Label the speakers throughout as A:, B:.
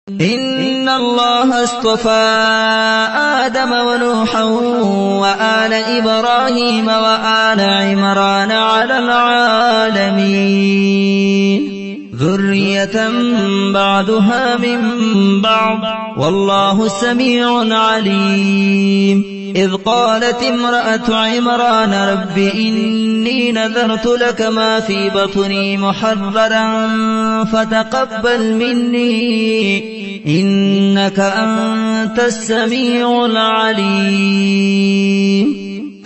A: إن الله اصطفى آدم ونوحا وآل إبراهيم وآل عمران على العالمين ذرية بعضها من بعض والله سميع عليم. إذ قالت امرأة عمران رب إني نذرت لك ما في بطني محررا فتقبل مني إنك أنت السميع العليم.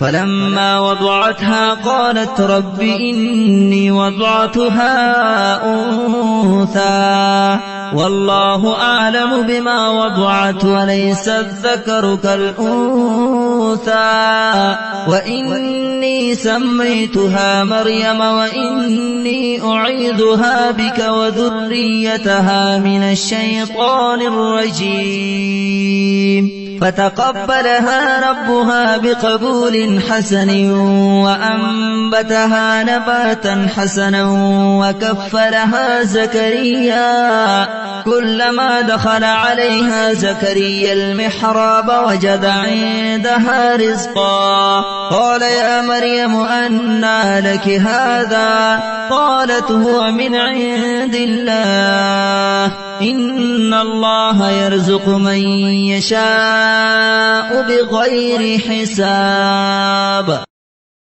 A: فلما وضعتها قالت رب إني وضعتها أنثى والله أعلم بما وضعت وليس الذكر كالأنثى وإني سميتها مريم وإني أعيذها بك وذريتها من الشيطان الرجيم. فتقبلها ربها بقبول حسن وأنبتها نباتا حسنا وكفلها زكريا كلما دخل عليها زكريا المحراب وجد عندها رزقا قال يا مريم أنى لك هذا قالت هو من عند الله إن الله يرزق من يشاء بغير حساب.